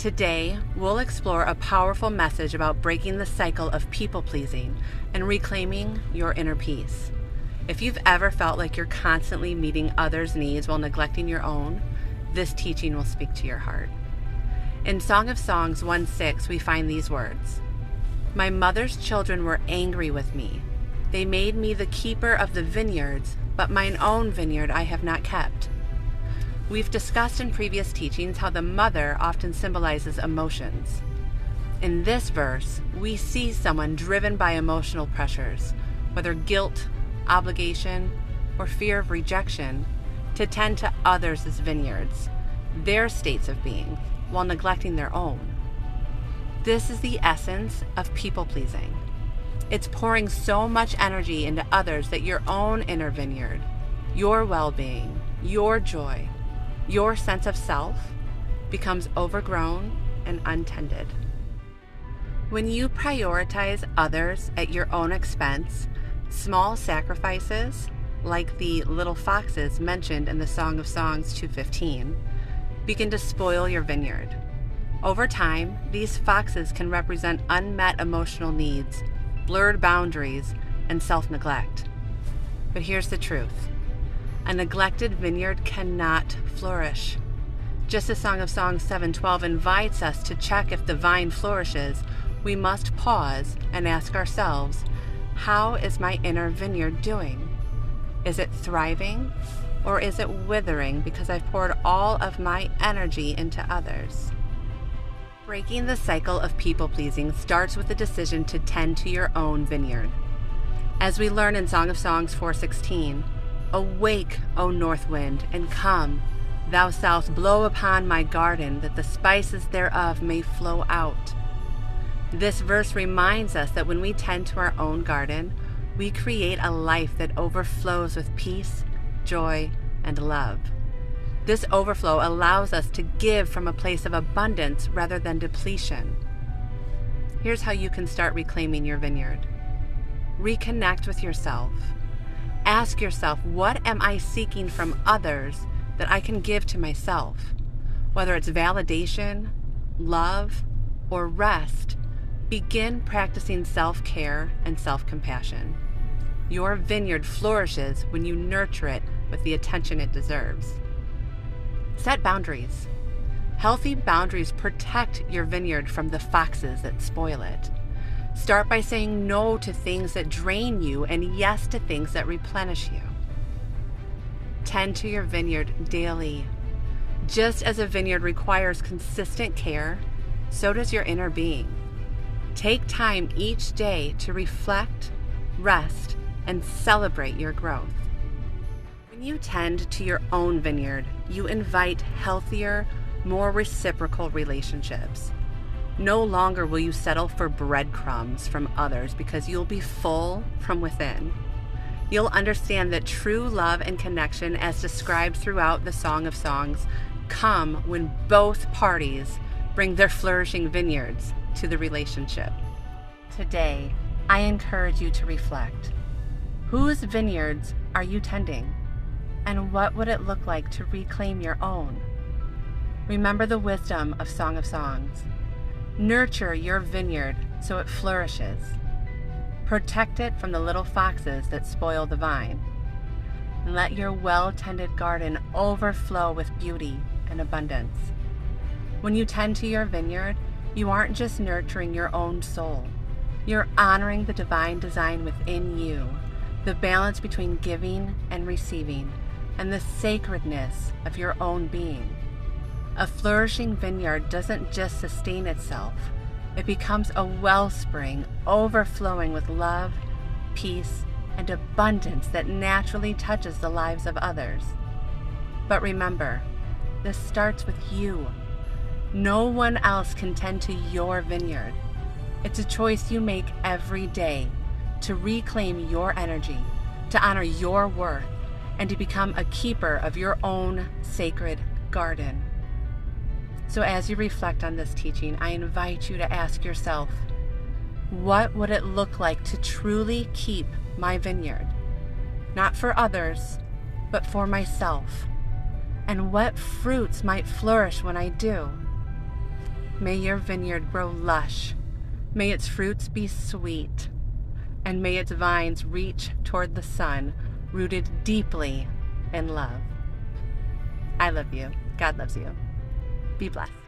Today, we'll explore a powerful message about breaking the cycle of people-pleasing and reclaiming your inner peace. If you've ever felt like you're constantly meeting others' needs while neglecting your own, this teaching will speak to your heart. In Song of Songs 1:6, we find these words: "My mother's children were angry with me. They made me the keeper of the vineyards, but mine own vineyard I have not kept." We've discussed in previous teachings how the mother often symbolizes emotions. In this verse, we see someone driven by emotional pressures, whether guilt, obligation, or fear of rejection, to tend to others' vineyards, their states of being, while neglecting their own. This is the essence of people-pleasing. It's pouring so much energy into others that your own inner vineyard, your well-being, your joy, your sense of self becomes overgrown and untended. When you prioritize others at your own expense, small sacrifices, like the little foxes mentioned in the Song of Songs 2:15, begin to spoil your vineyard. Over time, these foxes can represent unmet emotional needs, blurred boundaries, and self-neglect. But here's the truth. A neglected vineyard cannot flourish. Just as Song of Songs 7:12 invites us to check if the vine flourishes, we must pause and ask ourselves, how is my inner vineyard doing? Is it thriving, or is it withering because I've poured all of my energy into others? Breaking the cycle of people-pleasing starts with the decision to tend to your own vineyard. As we learn in Song of Songs 4:16, "Awake, O north wind, and come, thou south, blow upon my garden, that the spices thereof may flow out." This verse reminds us that when we tend to our own garden, we create a life that overflows with peace, joy, and love. This overflow allows us to give from a place of abundance rather than depletion. Here's how you can start reclaiming your vineyard. Reconnect with yourself. Ask yourself, what am I seeking from others that I can give to myself? Whether it's validation, love, or rest, begin practicing self-care and self-compassion. Your vineyard flourishes when you nurture it with the attention it deserves. Set boundaries. Healthy boundaries protect your vineyard from the foxes that spoil it. Start by saying no to things that drain you and yes to things that replenish you. Tend to your vineyard daily. Just as a vineyard requires consistent care, so does your inner being. Take time each day to reflect, rest, and celebrate your growth. When you tend to your own vineyard, you invite healthier, more reciprocal relationships. No longer will you settle for breadcrumbs from others because you'll be full from within. You'll understand that true love and connection, as described throughout the Song of Songs, come when both parties bring their flourishing vineyards to the relationship. Today, I encourage you to reflect. Whose vineyards are you tending? And what would it look like to reclaim your own? Remember the wisdom of Song of Songs. Nurture your vineyard so it flourishes. Protect it from the little foxes that spoil the vine. And let your well-tended garden overflow with beauty and abundance. When you tend to your vineyard, you aren't just nurturing your own soul. You're honoring the divine design within you, the balance between giving and receiving, and the sacredness of your own being. A flourishing vineyard doesn't just sustain itself. It becomes a wellspring overflowing with love, peace, and abundance that naturally touches the lives of others. But remember, this starts with you. No one else can tend to your vineyard. It's a choice you make every day to reclaim your energy, to honor your worth, and to become a keeper of your own sacred garden. So as you reflect on this teaching, I invite you to ask yourself, what would it look like to truly keep my vineyard? Not for others, but for myself. And what fruits might flourish when I do? May your vineyard grow lush. May its fruits be sweet. And may its vines reach toward the sun, rooted deeply in love. I love you. God loves you. Be blessed.